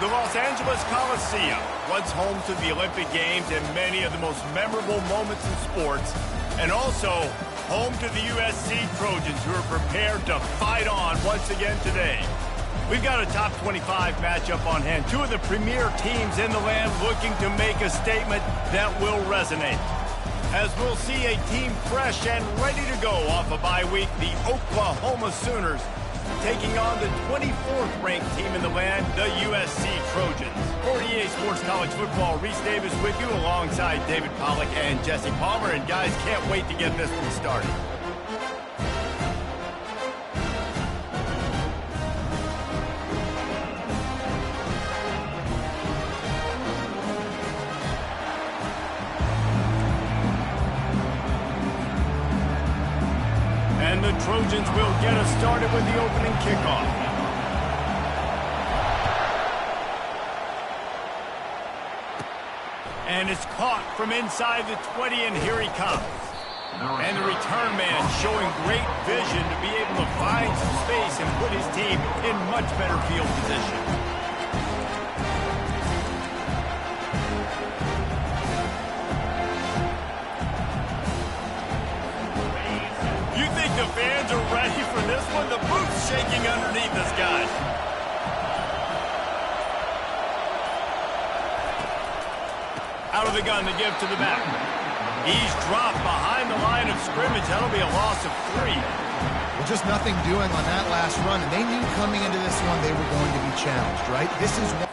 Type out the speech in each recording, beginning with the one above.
The Los Angeles Coliseum, once home to the Olympic Games and many of the most memorable moments in sports, and also home to the USC Trojans, who are prepared to fight on once again today. We've got a top 25 matchup on hand. Two of the premier teams in the land looking to make a statement that will resonate. As we'll see a team fresh and ready to go off a bye week, the Oklahoma Sooners taking on the 24th ranked team in the land, the USC Trojans. For EA Sports College Football, Reese Davis with you alongside David Pollack and Jesse Palmer. And guys, can't wait to get this one started. And the Trojans will get us started with the opening kickoff. And it's caught from inside the 20, and here he comes. And the return man showing great vision to be able to find some space and put his team in much better field position. The fans are ready for this one. The boot's shaking underneath us, guys. Out of the gun to give to the back. He's dropped behind the line of scrimmage. That'll be a loss of 3. Well, just nothing doing on that last run, and they knew coming into this one they were going to be challenged, right? This is one.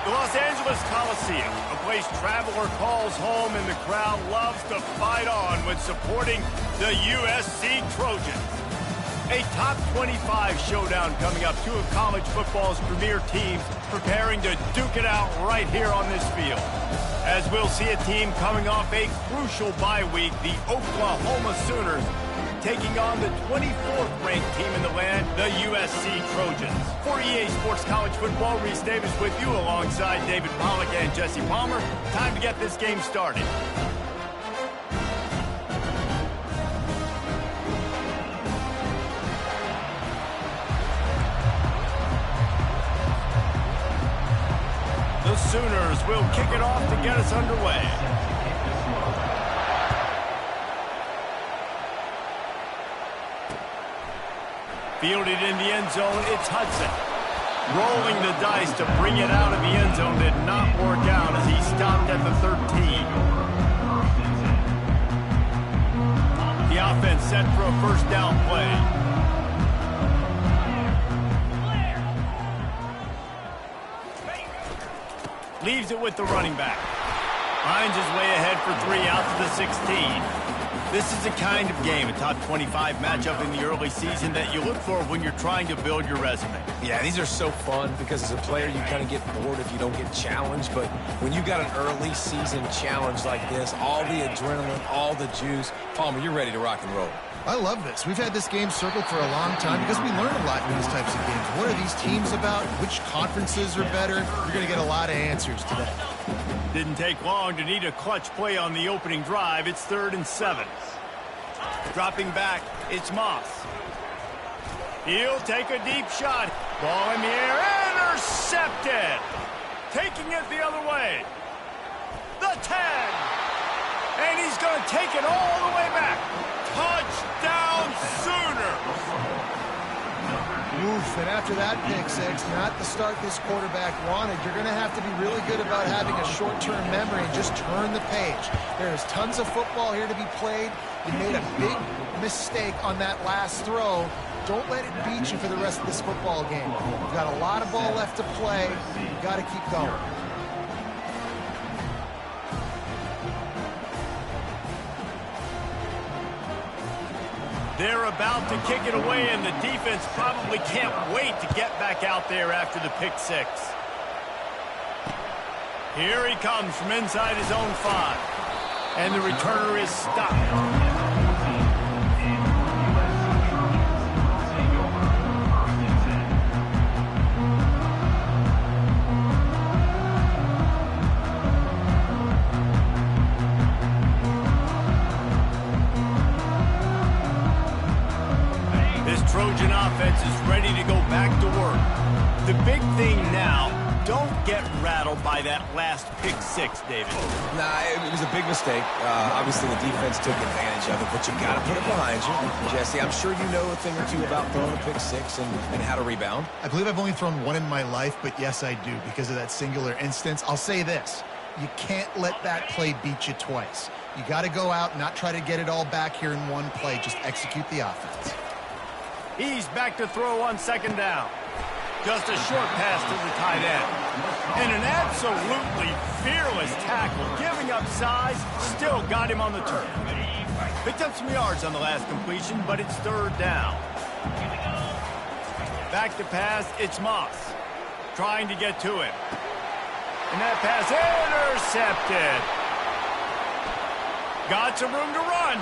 Los Angeles Coliseum, a place traveler calls home, and the crowd loves to fight on when supporting the USC Trojans. A top 25 showdown coming up. Two of college football's premier teams preparing to duke it out right here on this field. As we'll see a team coming off a crucial bye week, the Oklahoma Sooners taking on the 24th ranked team in the land, the USC Trojans. For EA Sports College Football, Reese Davis with you alongside David Pollack and Jesse Palmer. Time to get this game started. The Sooners will kick it off to get us underway. Fielded in the end zone, it's Hudson. Rolling the dice to bring it out of the end zone did not work out as he stopped at the 13. The offense set for a first down play. Leaves it with the running back. Finds his way ahead for 3 out to the 16. This is the kind of game, a top 25 matchup in the early season, that you look for when you're trying to build your resume. Yeah, these are so fun because as a player, you kind of get bored if you don't get challenged. But when you got an early season challenge like this, all the adrenaline, all the juice, Palmer, you're ready to rock and roll. I love this. We've had this game circled for a long time because we learn a lot in these types of games. What are these teams about? Which conferences are better? You're going to get a lot of answers today. Didn't take long to need a clutch play on the opening drive. It's 3rd and 7. Dropping back, it's Moss. He'll take a deep shot. Ball in the air, intercepted. Taking it the other way. The 10. And he's going to take it all the way back. Touchdown Sooners. Oof, and after that pick six, not the start this quarterback wanted. You're going to have to be really good about having a short-term memory and just turn the page. There's tons of football here to be played. You made a big mistake on that last throw. Don't let it beat you for the rest of this football game. You've got a lot of ball left to play. You've got to keep going. They're about to kick it away, and the defense probably can't wait to get back out there after the pick six. Here he comes from inside his own 5. And the returner is stopped. Trojan offense is ready to go back to work. The big thing now, don't get rattled by that last pick six, David. Nah, it was a big mistake. Obviously, the defense took advantage of it, but you got to put it behind you. Jesse, I'm sure you know a thing or two about throwing a pick six and how to rebound. I believe I've only thrown one in my life, but yes, I do because of that singular instance. I'll say this. You can't let that play beat you twice. You got to go out and not try to get it all back here in one play. Just execute the offense. He's back to throw on 2nd down. Just a short pass to the tight end. And an absolutely fearless tackle, giving up size, still got him on the turn. Picked up some yards on the last completion, but it's 3rd down. Back to pass, it's Moss. Trying to get to him. And that pass intercepted. Got some room to run.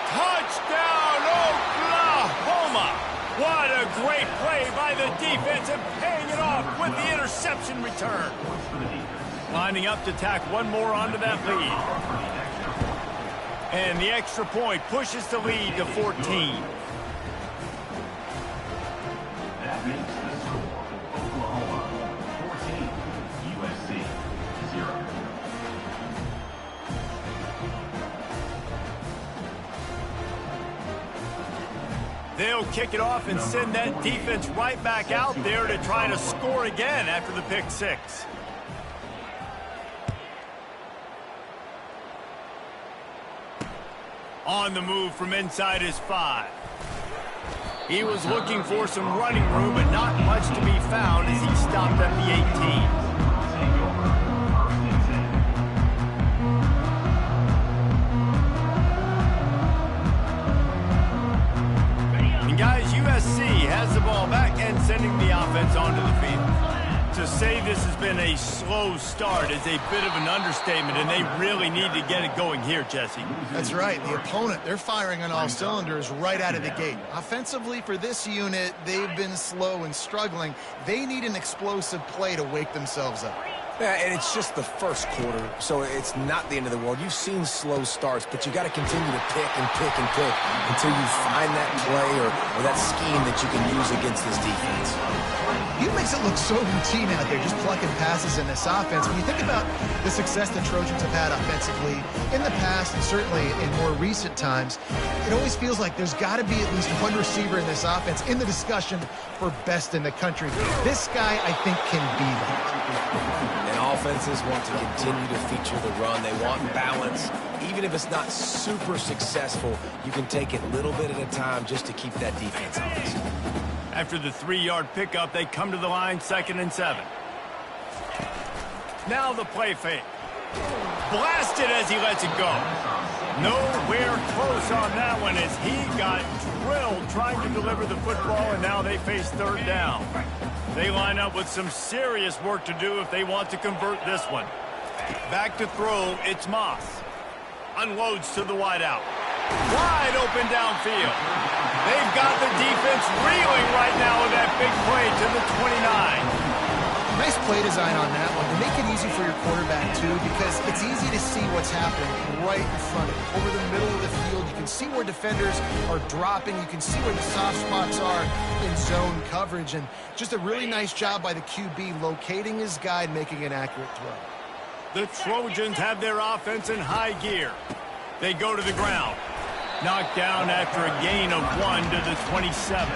Touchdown, Oklahoma! What a great play by the defense and paying it off with the interception return. Lining up to tack one more onto that lead. And the extra point pushes the lead to 14. That makes the score Oklahoma 14, USC 0. They'll kick it off and send that defense right back out there to try to score again after the pick six. On the move from inside his 5. He was looking for some running room, but not much to be found as he stopped at the 18. Guys, USC has the ball back and sending the offense onto the field. To say this has been a slow start is a bit of an understatement, and they really need to get it going here, Jesse. That's right. The opponent, they're firing on all cylinders right out of the gate. Offensively, for this unit, they've been slow and struggling. They need an explosive play to wake themselves up. Yeah, and it's just the first quarter, so it's not the end of the world. You've seen slow starts, but you got to continue to pick and pick and pick until you find that play or that scheme that you can use against this defense. He makes it look so routine out there, just plucking passes in this offense. When you think about the success the Trojans have had offensively in the past and certainly in more recent times, it always feels like there's got to be at least one receiver in this offense in the discussion for best in the country. This guy, I think, can be that. And offenses want to continue to feature the run. They want balance. Even if it's not super successful, you can take it a little bit at a time just to keep that defense honest. After the 3-yard pickup, they come to the line, 2nd and 7. Now the play fake. Blasted as he lets it go. Nowhere close on that one as he got drilled trying to deliver the football, and now they face 3rd down. They line up with some serious work to do if they want to convert this one. Back to throw, it's Moss. Unloads to the wideout. Wide open downfield. They've got the defense reeling right now with that big play to the 29. Nice play design on that one to make it easy for your quarterback, too, because it's easy to see what's happening right in front of you. Over the middle of the field, you can see where defenders are dropping. You can see where the soft spots are in zone coverage. And just a really nice job by the QB locating his guy and making an accurate throw. The Trojans have their offense in high gear. They go to the ground. Knocked down after a gain of 1 to the 27.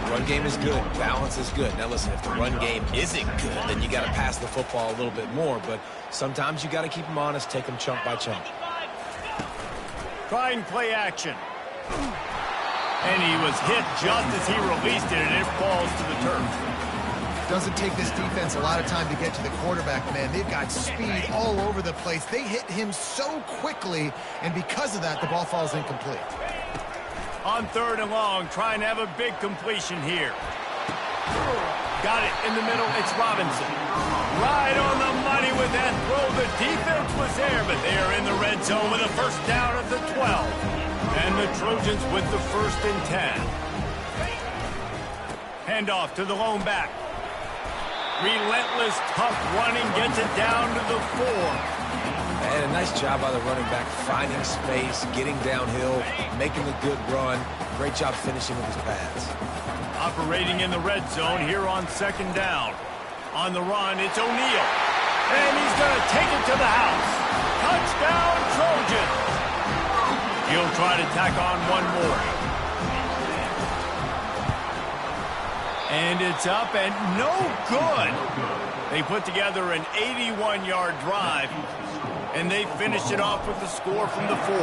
Run game is good. Balance is good. Now listen, if the run game isn't good, then you got to pass the football a little bit more. But sometimes you got to keep them honest, take them chunk by chunk. Trying play action. And he was hit just as he released it, and it falls to the turf. Doesn't take this defense a lot of time to get to the quarterback, man. They've got speed all over the place. They hit him so quickly, and because of that, the ball falls incomplete. On 3rd and long, trying to have a big completion here. Got it in the middle. It's Robinson. Right on the money with that throw. The defense was there, but they are in the red zone with a 1st down at the 12. And the Trojans with the 1st and 10. Handoff to the lone back. Relentless, tough running, gets it down to the 4. And a nice job by the running back, finding space, getting downhill, making a good run. Great job finishing with his pads. Operating in the red zone here on 2nd down. On the run, it's O'Neal. And he's going to take it to the house. Touchdown, Trojans. He'll try to tack on one more. And it's up and no good. They put together an 81-yard drive, and they finished it off with the score from the 4.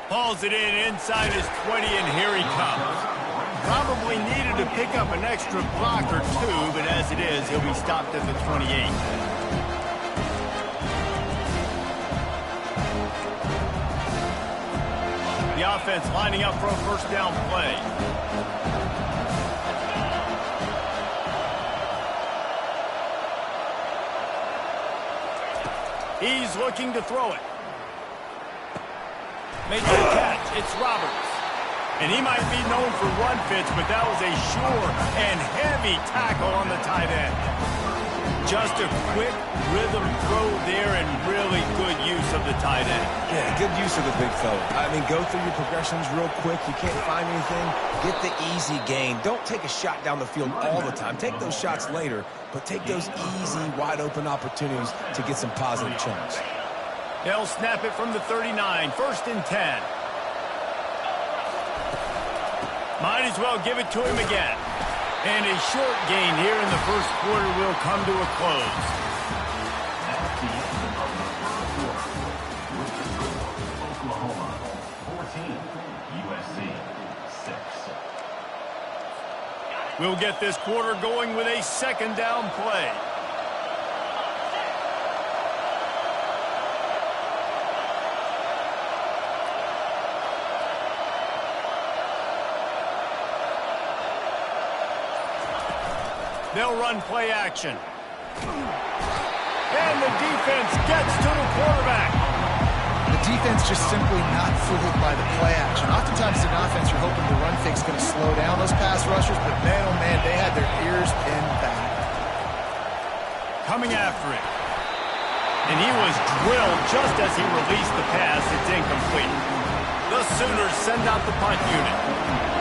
Hauls it in inside his 20, and here he comes. Probably needed to pick up an extra block or 2, but as it is, he'll be stopped at the 28. The offense lining up for a 1st down play. He's looking to throw it. Makes the catch. It's Roberts. And he might be known for run fits, but that was a sure and heavy tackle on the tight end. Just a quick rhythm throw there and really good use of the tight end. Yeah, good use of the big fella. I mean, go through your progressions real quick. You can't find anything. Get the easy gain. Don't take a shot down the field all the time. Take those shots later, but take those easy, wide-open opportunities to get some positive chunks. They'll snap it from the 39, 1st and 10. Might as well give it to him again. And a short gain here in the 1st quarter will come to a close. Oklahoma 14, USC 6. We'll get this quarter going with a 2nd down play. They'll run play action. And the defense gets to the quarterback. The defense just simply not fooled by the play action. Oftentimes in offense, you're hoping the run fake's going to slow down those pass rushers, but man, oh man, they had their ears pinned back. Coming after it. And he was drilled just as he released the pass. It's incomplete. The Sooners send out the punt unit.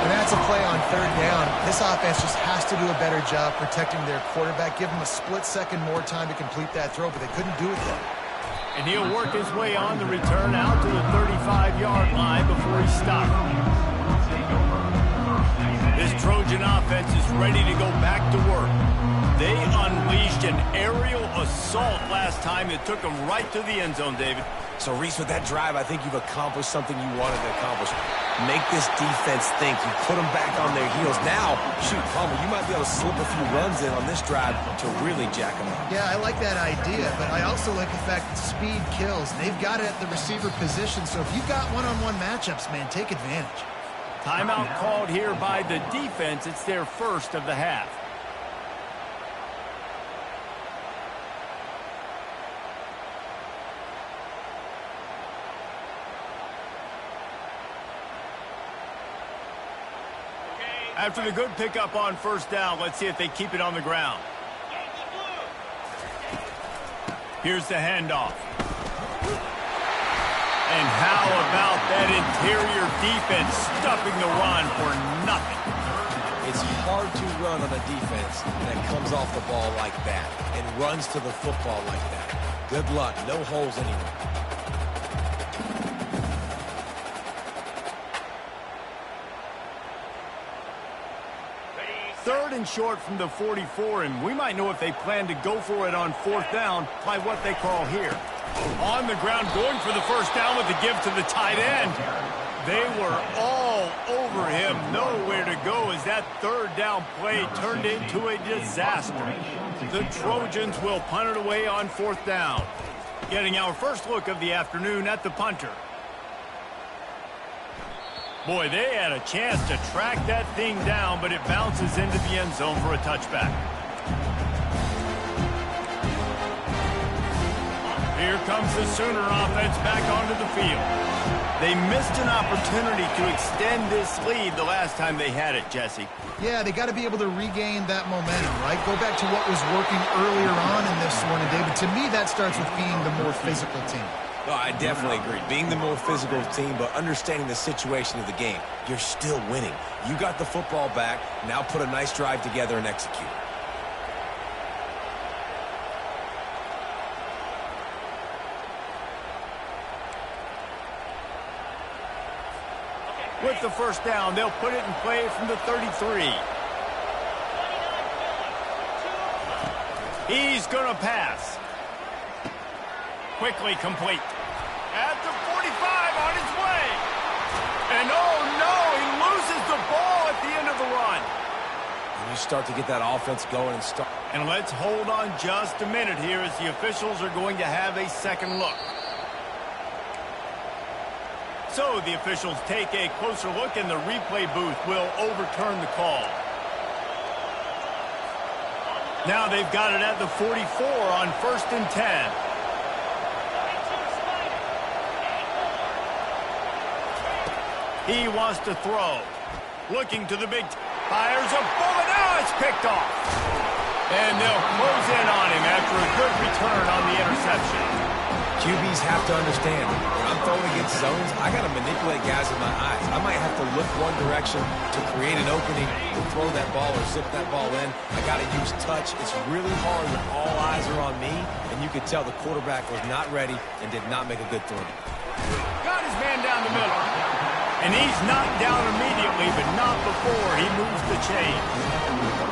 And that's a play on third down. This offense just has to do a better job protecting their quarterback. Give him a split second more time to complete that throw, but they couldn't do it then. And he'll work his way on the return out to the 35-yard line before he stopped. This Trojan offense is ready to go back to work. They unleashed an aerial assault last time. It took them right to the end zone, David. So, Reese, with that drive, I think you've accomplished something you wanted to accomplish. Make this defense think. You put them back on their heels. Now, shoot, Palmer, you might be able to slip a few runs in on this drive to really jack them up. Yeah, I like that idea, but I also like the fact that speed kills. They've got it at the receiver position, so if you've got one-on-one matchups, man, take advantage. Timeout called here by the defense. It's their first of the half. After the good pickup on first down, let's see if they keep it on the ground. Here's the handoff. And how about that interior defense stuffing the run for nothing? It's hard to run on a defense that comes off the ball like that and runs to the football like that. Good luck. No holes anywhere. Third and short from the 44, and we might know if they plan to go for it on fourth down by what they call here. On the ground, going for the first down with the give to the tight end. They were all over him, nowhere to go as that third down play turned into a disaster. The Trojans will punt it away on fourth down. Getting our first look of the afternoon at the punter. Boy, they had a chance to track that thing down, but it bounces into the end zone for a touchback. Here comes the Sooner offense back onto the field. They missed an opportunity to extend this lead the last time they had it, Jesse. Yeah, they got to be able to regain that momentum, right? Go back to what was working earlier on in this one, and David, to me, that starts with being the more physical team. No, I definitely agree. Being the more physical team, but understanding the situation of the game. You're still winning. You got the football back. Now put a nice drive together and execute. With the first down, they'll put it in play from the 33. He's going to pass. Quickly complete. At the 45 on his way. And oh no, he loses the ball at the end of the run. And you start to get that offense going and start. And let's hold on just a minute here as the officials are going to have a second look. So the officials take a closer look and the replay booth will overturn the call. Now they've got it at the 44 on 1st and 10. He wants to throw. Looking to the big... Fires a bullet. Now it's picked off. And they'll close in on him after a good return on the interception. QBs have to understand, when I'm throwing against zones, I got to manipulate guys with my eyes. I might have to look one direction to create an opening to throw that ball or zip that ball in. I got to use touch. It's really hard when all eyes are on me, and you could tell the quarterback was not ready and did not make a good throw. Got his man down the middle. And he's knocked down immediately, but not before he moves the chain.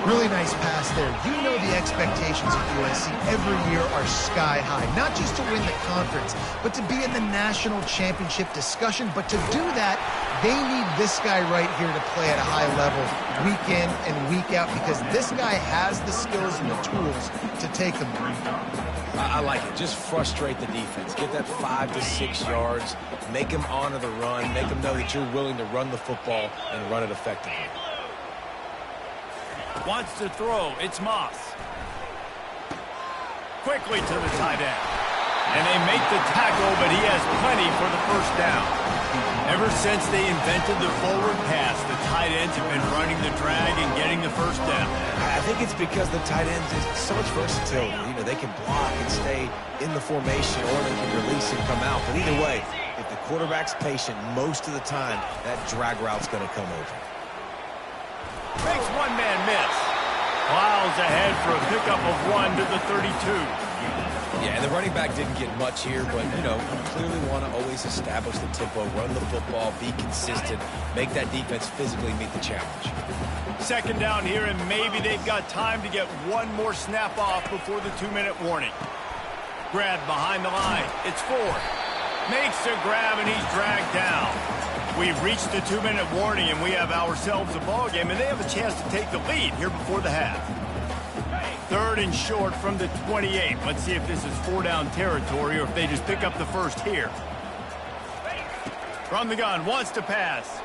Really nice pass there. You know the expectations of USC every year are sky high. Not just to win the conference, but to be in the national championship discussion. But to do that, they need this guy right here to play at a high level week in and week out because this guy has the skills and the tools to take them there. I like it. Just frustrate the defense. Get that 5 to 6 yards. Make them honor the run. Make them know that you're willing to run the football and run it effectively. Wants to throw. It's Moss. Quickly to the tight end. And they make the tackle, but he has plenty for the first down. Ever since they invented the forward pass, the tight ends have been running the drag and getting the first down. I think it's because the tight ends is so much versatility. You know, they can block and stay in the formation, or they can release and come out. But either way, if the quarterback's patient most of the time, that drag route's going to come over. Makes one man miss. Plows ahead for a pickup of 1 to the 32. Yeah, and the running back didn't get much here, but, you know, you clearly want to always establish the tempo, run the football, be consistent, make that defense physically meet the challenge. Second down here, and maybe they've got time to get one more snap off before the 2-minute warning. Grab behind the line. It's Ford. Makes the grab, and he's dragged down. We've reached the 2-minute warning, and we have ourselves a ball game, and they have a chance to take the lead here before the half. Third and short from the 28. Let's see if this is 4-down territory or if they just pick up the first here. From the gun, wants to pass.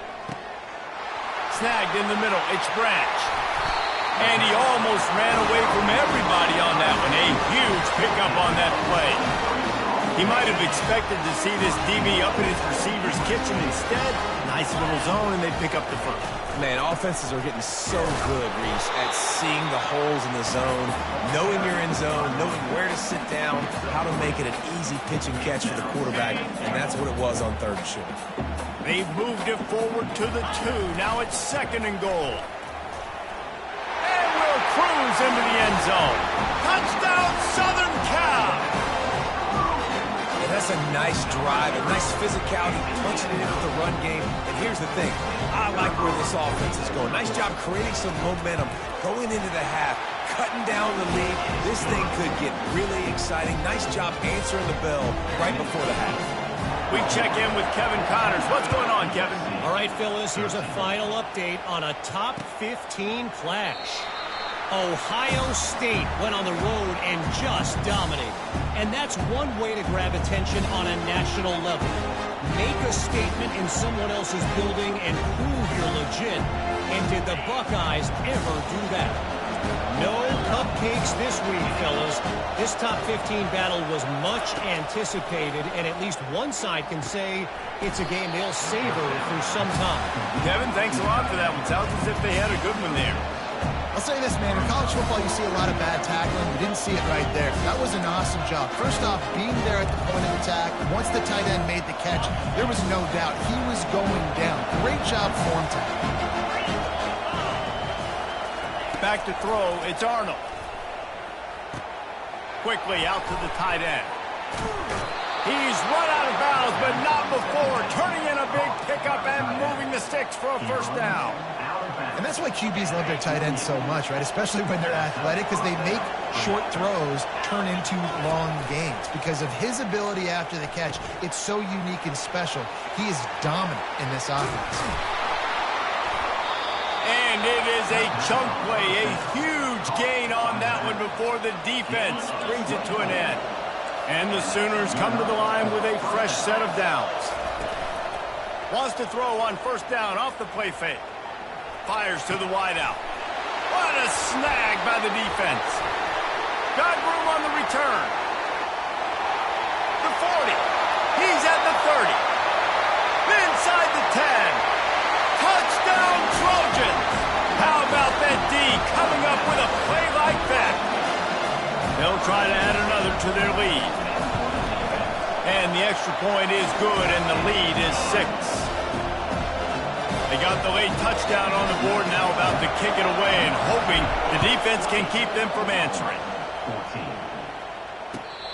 Snagged in the middle. It's Branch. And he almost ran away from everybody on that one. A huge pickup on that play. He might have expected to see this DB up in his receiver's kitchen. Instead, nice little zone, and they pick up the first. Man, offenses are getting so good, Reese, at seeing the holes in the zone, knowing you're in zone, knowing where to sit down, how to make it an easy pitch and catch for the quarterback, and that's what it was on 3rd and short. They've moved it forward to the 2. Now it's 2nd and goal. And will cruise into the end zone. Touchdown, Southern Cal! And that's a nice drive, a nice physicality, punching it in with the run game. And here's the thing, I like where this offense is going. Nice job creating some momentum, going into the half, cutting down the lead. This thing could get really exciting. Nice job answering the bell right before the half. We check in with Kevin Connors. What's going on, Kevin? All right, Phyllis, here's a final update on a top 15 clash. Ohio State went on the road and just dominated. And that's one way to grab attention on a national level. Make a statement in someone else's building and prove you're legit. And did the Buckeyes ever do that? No cupcakes this week, fellas. This top 15 battle was much anticipated, and at least one side can say it's a game they'll savor for some time. Kevin, thanks a lot for that one. Sounds as if they had a good one there. I'll say this, man. In college football, you see a lot of bad tackling. We didn't see it right there. That was an awesome job. First off, being there at the point of attack. Once the tight end made the catch, there was no doubt he was going down. Great job form tackle. Back to throw, it's Arnold. Quickly out to the tight end. He's run out of bounds, but not before. Turning in a big pickup and moving the sticks for a first down. And that's why QBs love their tight ends so much, right? Especially when they're athletic, because they make short throws turn into long gains. Because of his ability after the catch, it's so unique and special. He is dominant in this offense. And it is a chunk play, a huge gain on that one before the defense brings it to an end. And the Sooners come to the line with a fresh set of downs. Wants to throw on first down off the play fake. Fires to the wideout. What a snag by the defense. Got room on the return. The 40. He's at the 30. Inside the 10. Touchdown Trojans! How about that D coming up with a play like that? They'll try to add another to their lead. And the extra point is good, and the lead is 6. They got the late touchdown on the board, now about to kick it away and hoping the defense can keep them from answering.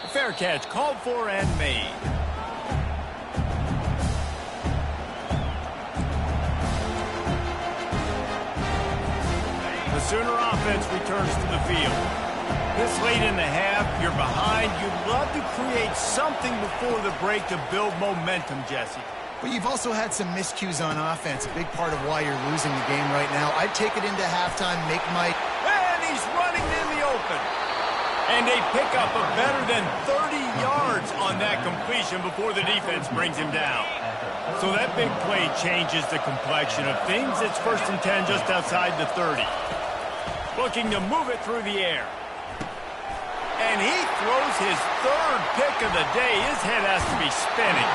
Fair catch called for and made. The Sooner offense returns to the field. This late in the half, you're behind. You'd love to create something before the break to build momentum, Jesse. But you've also had some miscues on offense, a big part of why you're losing the game right now. I'd take it into halftime, make my... And he's running in the open. And a pickup of better than 30 yards on that completion before the defense brings him down. So that big play changes the complexion of things. It's 1st and 10 just outside the 30. Looking to move it through the air. And he throws his third pick of the day. His head has to be spinning.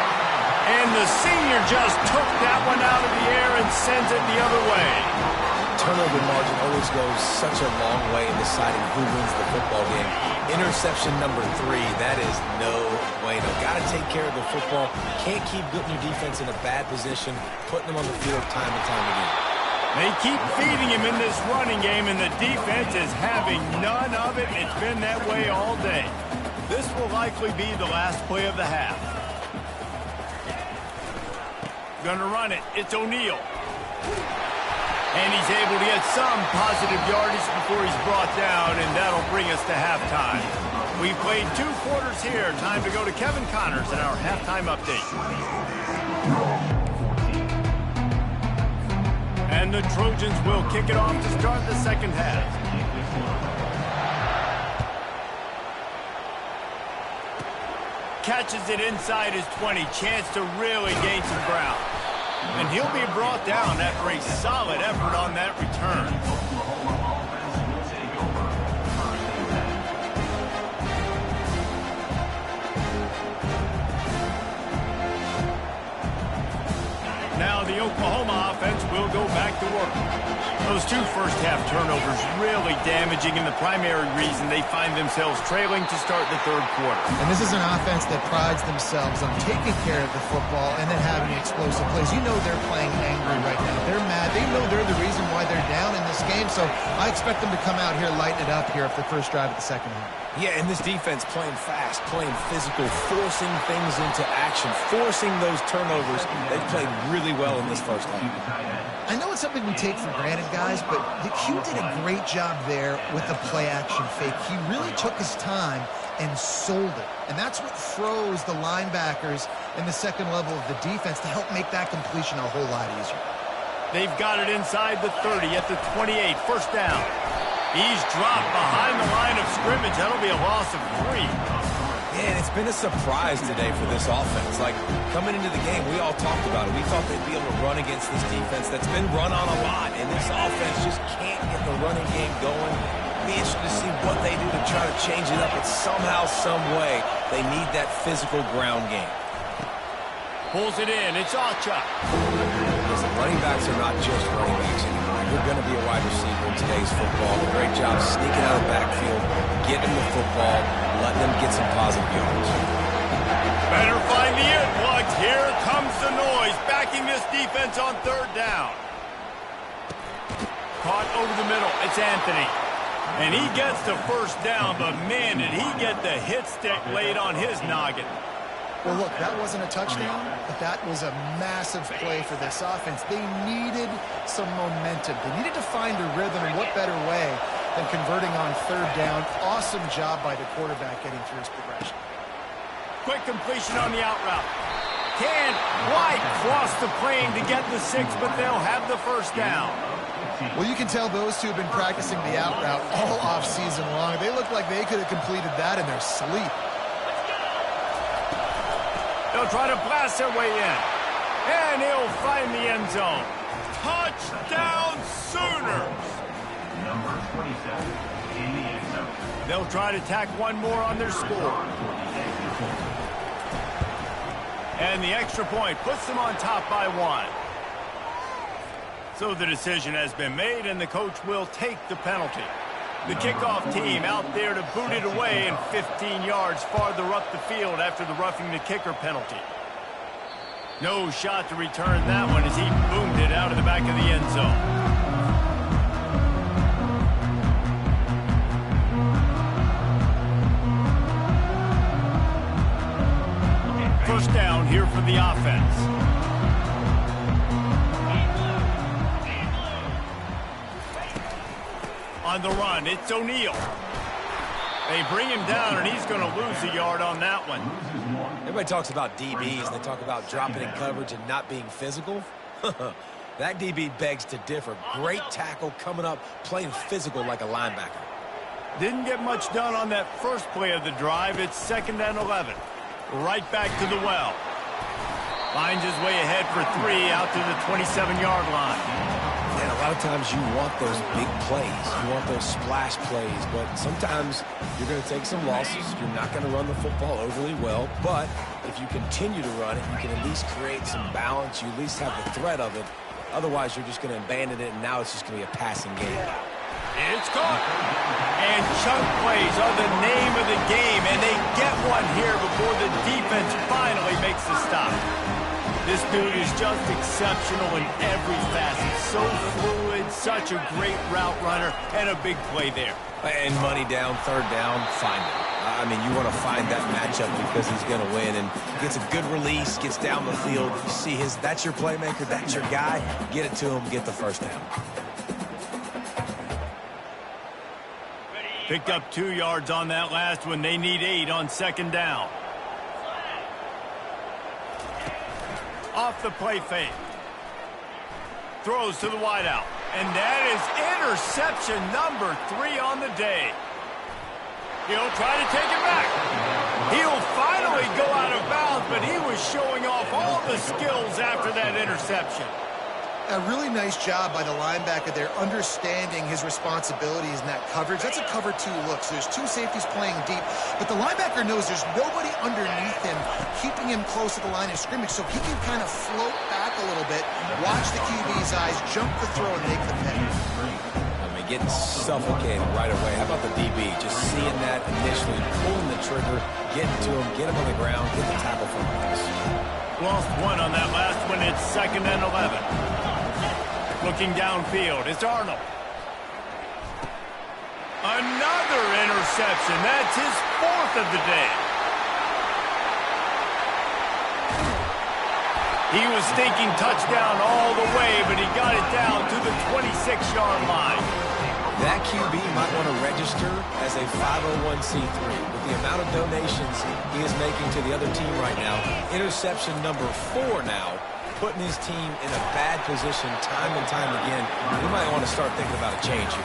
And the senior just took that one out of the air and sends it the other way. Turnover margin always goes such a long way in deciding who wins the football game. Interception number 3, that is no bueno. Got to take care of the football. Can't keep putting your defense in a bad position, putting them on the field time and time again. They keep feeding him in this running game, and the defense is having none of it. It's been that way all day. This will likely be the last play of the half. Gonna run it. It's O'Neal. And he's able to get some positive yardage before he's brought down, and that'll bring us to halftime. We played 2 quarters here. Time to go to Kevin Connors in our halftime update. And the Trojans will kick it off to start the second half. Catches it inside his 20. Chance to really gain some ground. And he'll be brought down after a solid effort on that return. Now the Oklahoma offense will go back to work. Those 2 first-half turnovers really damaging, and the primary reason they find themselves trailing to start the third quarter. And this is an offense that prides themselves on taking care of the football and then having explosive plays. You know they're playing angry right now. They're mad. They know they're the reason why they're down in this game, so I expect them to come out here, lighten it up here for the first drive of the second half. Yeah, and this defense playing fast, playing physical, forcing things into action, forcing those turnovers. They've played really well in this first half. I know it's something we take for granted, guys, but Hugh did a great job there with the play-action fake. He really took his time and sold it. And that's what froze the linebackers in the second level of the defense to help make that completion a whole lot easier. They've got it inside the 30 at the 28. First down. He's dropped behind the line of scrimmage. That'll be a loss of 3. Man, it's been a surprise today for this offense. Like, coming into the game, we all talked about it. We thought they'd be able to run against this defense that's been run on a lot, and this offense just can't get the running game going. Be interested to see what they do to try to change it up, but somehow, some way, they need that physical ground game. Pulls it in. It's Acha. Listen, running backs are not just running backs anymore. You're going to be a wide receiver in today's football. A great job sneaking out of the backfield, getting the football, letting them get some positive yards. Better find the earplugs. Here comes the noise, backing this defense on third down. Caught over the middle. It's Anthony. And he gets the first down, but man, did he get the hit stick laid on his noggin. Well, look, that wasn't a touchdown, but that was a massive play for this offense. They needed some momentum. They needed to find a rhythm, and what better way than converting on third down. Awesome job by the quarterback getting through his progression. Quick completion on the out route. Can't quite cross the plane to get the 6, but they'll have the first down. Well, you can tell those two have been practicing the out route all off-season long. They look like they could have completed that in their sleep. They'll try to blast their way in. And he'll find the end zone. Touchdown Sooners! Number 27 in the end zone. They'll try to tack one more on their score. And the extra point puts them on top by 1. So the decision has been made, and the coach will take the penalty. The kickoff team out there to boot it away and 15 yards farther up the field after the roughing the kicker penalty. No shot to return that one as he boomed it out of the back of the end zone. First down here for the offense. On the run, it's O'Neal. They bring him down, and he's going to lose a yard on that one. Everybody talks about DBs, and they talk about dropping in coverage and not being physical. That DB begs to differ. Great tackle coming up, playing physical like a linebacker. Didn't get much done on that first play of the drive. It's 2nd and 11. Right back to the well. Finds his way ahead for 3 out to the 27-yard line. And a lot lot of times you want those big plays. You want those splash plays, but sometimes you're going to take some losses. You're not going to run the football overly well, but if you continue to run it, you can at least create some balance. You at least have the threat of it. Otherwise, you're just going to abandon it, and now it's just going to be a passing game. It's caught. And chunk plays are the name of the game, and they get one here before the defense finally makes the stop. This dude is just exceptional in every facet. So fluid, such a great route runner, and a big play there. And money down, third down, find him. I mean, you want to find that matchup because he's going to win, and gets a good release, gets down the field. You see that's your playmaker, that's your guy. Get it to him, get the first down. Picked up 2 yards on that last one. They need 8 on second down. Off the play fake. Throws to the wideout. And that is interception number 3 on the day. He'll try to take it back. He'll finally go out of bounds, but he was showing off all the skills after that interception. A really nice job by the linebacker there, understanding his responsibilities in that coverage. That's a cover 2 look, so there's 2 safeties playing deep, but the linebacker knows there's nobody underneath him keeping him close to the line of scrimmage, so he can kind of float back a little bit, watch the QB's eyes, jump the throw, and make the pick. I mean, getting suffocated right away. How about the DB? Just seeing that initially, pulling the trigger, getting to him, get him on the ground, get the tackle for loss. Lost 1 on that last one. It's 2nd and 11. Looking downfield, it's Arnold. Another interception. That's his 4th of the day. He was thinking touchdown all the way, but he got it down to the 26-yard line. That QB might want to register as a 501c3. With the amount of donations he is making to the other team right now, interception number 4 now, putting his team in a bad position time and time again. We might want to start thinking about a change here.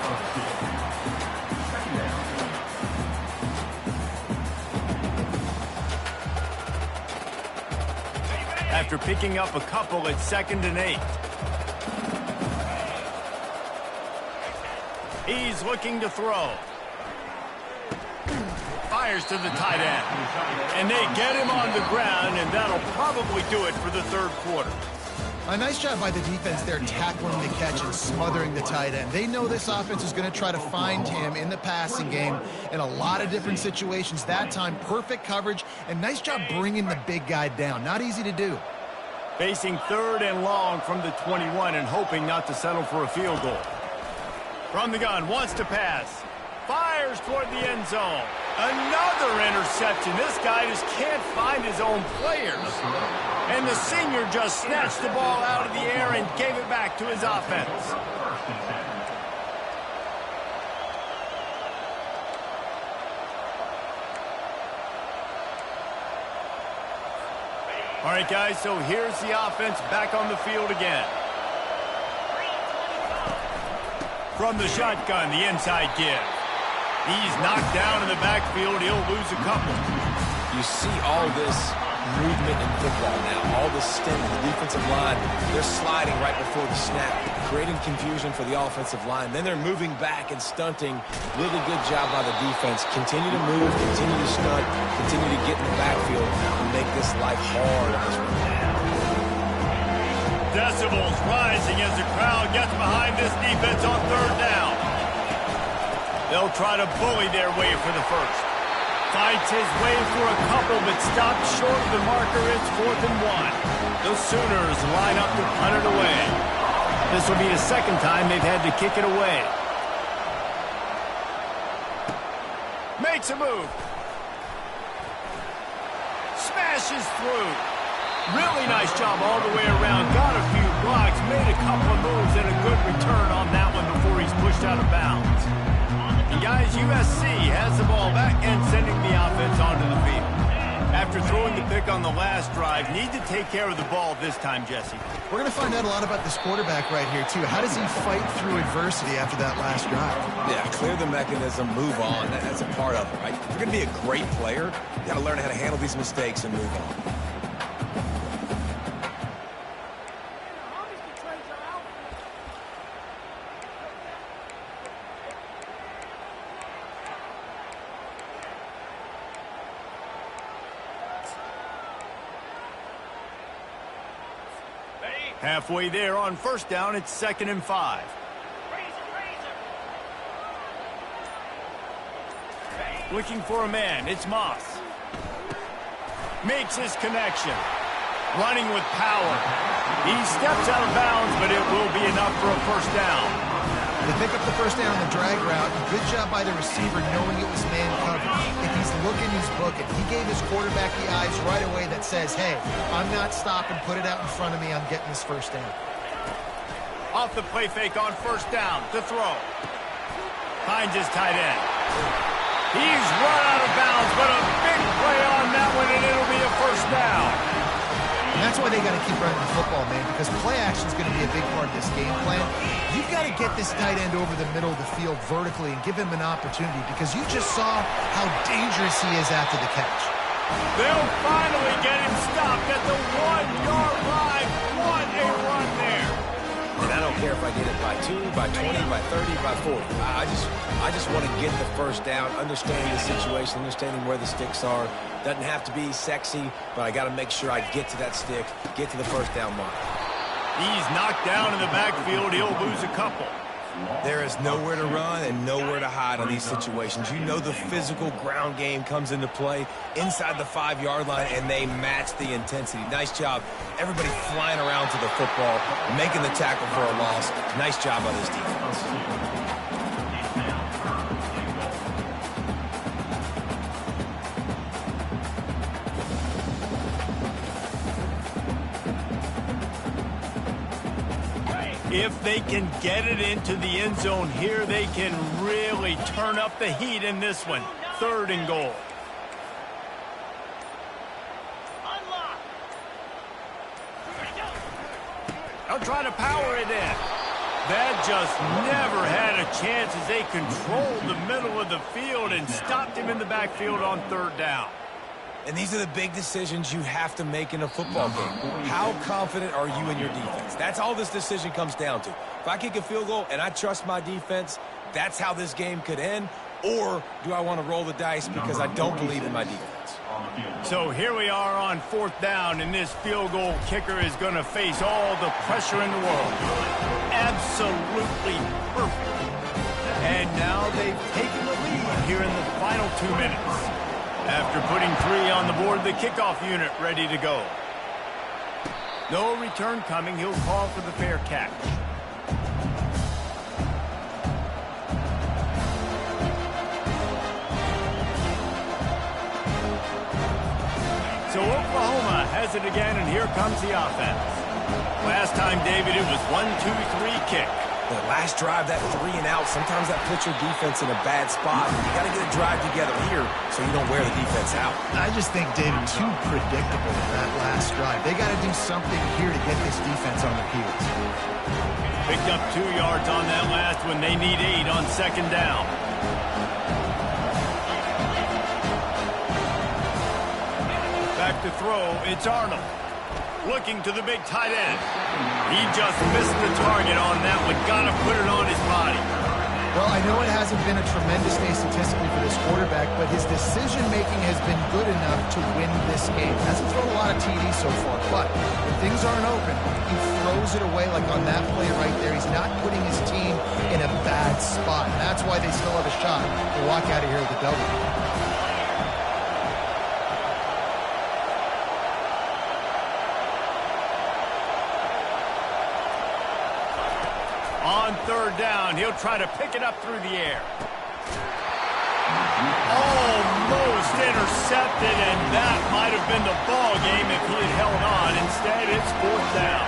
After picking up a couple, it's 2nd and 8. He's looking to throw. Fires to the tight end. And they get him on the ground, and that'll probably do it for the 3rd quarter. A nice job by the defense there, tackling the catch and smothering the tight end. They know this offense is going to try to find him in the passing game in a lot of different situations. That time, perfect coverage, and nice job bringing the big guy down. Not easy to do. Facing 3rd and long from the 21 and hoping not to settle for a field goal. From the gun, wants to pass. Fires toward the end zone. Another interception. This guy just can't find his own players. And the senior just snatched the ball out of the air and gave it back to his offense. All right, guys, so here's the offense back on the field again. From the shotgun, the inside give. He's knocked down in the backfield. He'll lose a couple. You see all this movement in football now. All the stint, the defensive line, they're sliding right before the snap, creating confusion for the offensive line. Then they're moving back and stunting. Really good job by the defense. Continue to move, continue to stunt, continue to get in the backfield and make this life hard on this one. Decibels rising as the crowd gets behind this defense on 3rd down. They'll try to bully their way for the first. Fights his way for a couple, but stopped short of the marker. It's 4th and 1. The Sooners line up to punt it away. This will be the 2nd time they've had to kick it away. Makes a move. Smashes through. Really nice job all the way around. Got a few blocks, made a couple of moves, and a good return on that one before he's pushed out of bounds. And guys, USC has the ball back and sending the offense onto the field. After throwing the pick on the last drive, need to take care of the ball this time, Jesse. We're going to find out a lot about this quarterback right here, too. How does he fight through adversity after that last drive? Yeah, clear the mechanism, move on. That's a part of it, right? If you're going to be a great player, you got to learn how to handle these mistakes and move on. Halfway there on first down, it's 2nd and 5. Looking for a man, it's Moss. Makes his connection. Running with power. He steps out of bounds, but it will be enough for a first down. They pick up the first down on the drag route. Good job by the receiver knowing it was man coverage. If he's looking, he's booking. He gave his quarterback the eyes right away that says, hey, I'm not stopping. Put it out in front of me. I'm getting this first down. Off the play fake on first down to throw. Finds his tight end. He's run out of bounds, but a big play on that one, and it'll be a first down. And that's why they got to keep running the football, man, because play action is going to be a big part of this game plan. You've got to get this tight end over the middle of the field vertically and give him an opportunity, because you just saw how dangerous he is after the catch. They'll finally get him stopped at the 1-yard line. What a run there. And I don't care if I get it by 2, by 20, by 30, by 40. I just want to get the first down, understanding the situation, understanding where the sticks are. Doesn't have to be sexy, but I got to make sure I get to that stick, get to the first down mark. He's knocked down in the backfield. He'll lose a couple. There is nowhere to run and nowhere to hide on these situations. You know the physical ground game comes into play inside the 5-yard line, and they match the intensity. Nice job. Everybody flying around to the football, making the tackle for a loss. Nice job on this defense. If they can get it into the end zone here, they can really turn up the heat in this one. 3rd and goal. They'll try to power it in. That just never had a chance as they controlled the middle of the field and stopped him in the backfield on 3rd down. And these are the big decisions you have to make in a football game. How confident are you in your defense? That's all this decision comes down to. If I kick a field goal and I trust my defense, that's how this game could end. Or do I want to roll the dice because I don't believe in my defense? So here we are on 4th down, and this field goal kicker is going to face all the pressure in the world. Absolutely perfect. And now they've taken the lead here in the final 2 minutes. After putting 3 on the board, the kickoff unit ready to go. No return coming. He'll call for the fair catch. So Oklahoma has it again, and here comes the offense. Last time, David, it was 1-2-3 kick. The last drive, that 3 and out, sometimes that puts your defense in a bad spot. You got to get a drive together here so you don't wear the defense out. I just think, David, too predictable in that last drive. They got to do something here to get this defense on their heels. Picked up 2 yards on that last one. They need 8 on 2nd down. Back to throw, it's Arnold. Looking to the big tight end. He just missed the target on that one. Got to put it on his body. Well, I know it hasn't been a tremendous day statistically for this quarterback, but his decision-making has been good enough to win this game. Hasn't thrown a lot of TDs so far, but when things aren't open, he throws it away like on that play right there. He's not putting his team in a bad spot. And that's why they still have a shot to walk out of here with a W. On 3rd down, he'll try to pick it up through the air. Almost intercepted, and that might have been the ball game if he had held on. Instead, it's 4th down.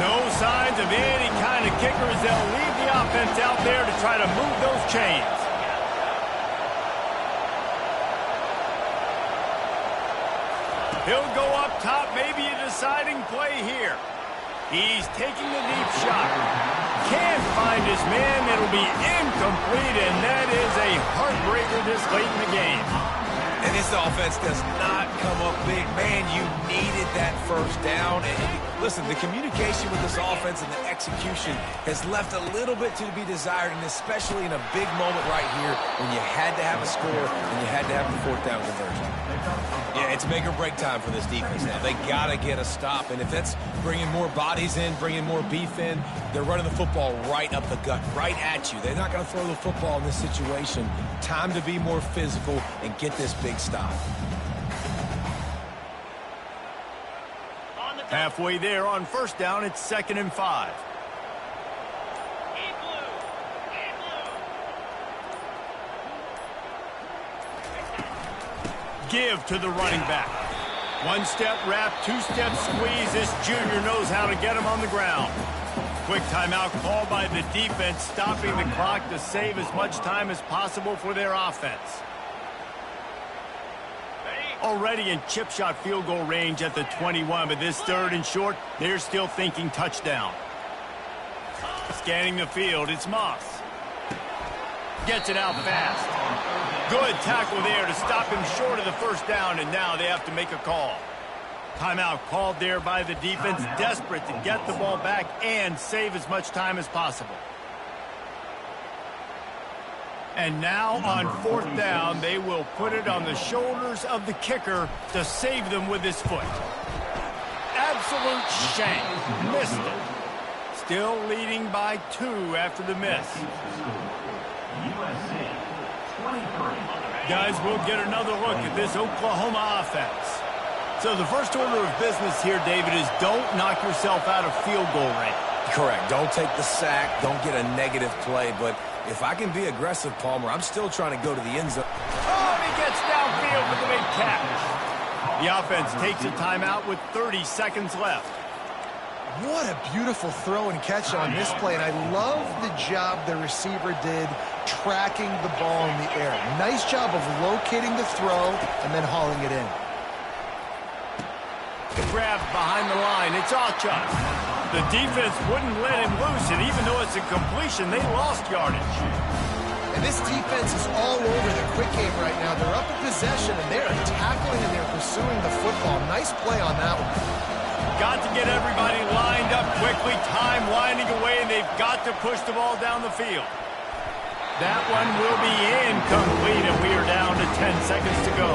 No signs of any kind of kickers. They'll leave the offense out there to try to move those chains. He'll go up top, maybe a deciding play here. He's taking the deep shot. Can't find his man. It'll be incomplete, and that is a heartbreaker this late in the game. And this offense does not come up big. Man, you needed that first down. And listen, the communication with this offense and the execution has left a little bit to be desired, and especially in a big moment right here when you had to have a score and you had to have the fourth down conversion. Yeah, it's make or break time for this defense now. They got to get a stop, and if that's bringing more bodies in, bringing more beef in, they're running the football right up the gut, right at you. They're not going to throw the football in this situation. Time to be more physical and get this big stop. Halfway there on first down, it's 2nd and 5. Give to the running back. One step wrap, two step squeeze. This junior knows how to get him on the ground. Quick timeout called by the defense, stopping the clock to save as much time as possible for their offense. Already in chip shot field goal range at the 21, but this 3rd and short, they're still thinking touchdown. Scanning the field, it's Moss. Gets it out fast. Good tackle there to stop him short of the first down, and now they have to make a call. Timeout called there by the defense, desperate to get the ball back and save as much time as possible. And now on 4th down, they will put it on the shoulders of the kicker to save them with his foot. Absolute shank. Missed it. Still leading by 2 after the miss. Guys, we'll get another look at this Oklahoma offense. So the first order of business here, David, is don't knock yourself out of field goal range. Correct. Don't take the sack. Don't get a negative play. But if I can be aggressive, Palmer, I'm still trying to go to the end zone. Oh, he gets downfield with the big catch. The offense takes a timeout with 30 seconds left. What a beautiful throw and catch on this play, and I love the job the receiver did tracking the ball in the air. Nice job of locating the throw and then hauling it in. Grabbed behind the line. It's Alchuk. The defense wouldn't let him loose, and even though it's a completion, they lost yardage. And this defense is all over the quick game right now. They're up in possession, and they're tackling and they're pursuing the football. Nice play on that one. Got to get everybody lined up quickly. Time winding away, and they've got to push the ball down the field. That one will be incomplete, and we are down to 10 seconds to go.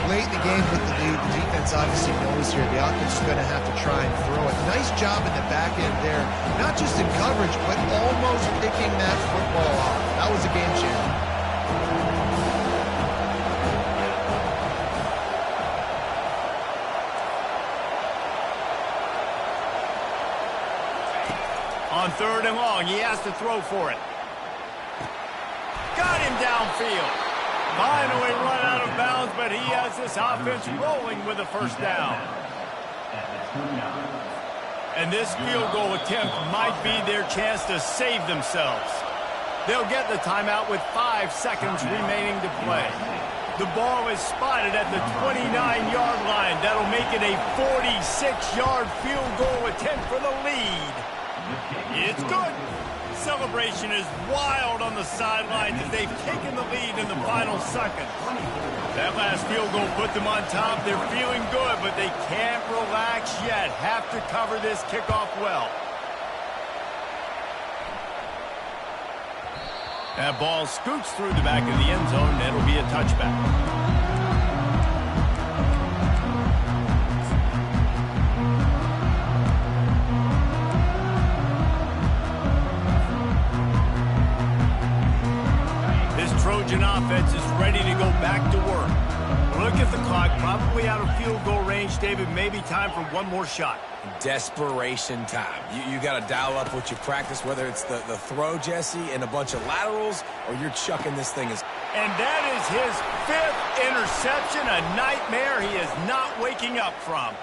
Late in the game with the lead, the defense obviously knows here the offense is going to have to try and throw it. Nice job in the back end there, not just in coverage, but almost picking that football off. That was a game changer. On 3rd and long, he has to throw for it. Got him downfield. Finally run out of bounds, but he has this offense rolling with a first down. And this field goal attempt might be their chance to save themselves. They'll get the timeout with 5 seconds remaining to play. The ball is spotted at the 29-yard line. That'll make it a 46-yard field goal attempt for the lead. It's good. Celebration is wild on the sidelines as they've taken the lead in the final seconds. That last field goal put them on top. They're feeling good, but they can't relax yet. Have to cover this kickoff well. That ball scoots through the back of the end zone, and it'll be a touchback. Trojan offense is ready to go back to work. Look at the clock, probably out of field goal range, David. Maybe time for one more shot. Desperation time. You got to dial up what you practice, whether it's the throw, Jesse, and a bunch of laterals, or you're chucking this thing. And that is his 5th interception, a nightmare he is not waking up from.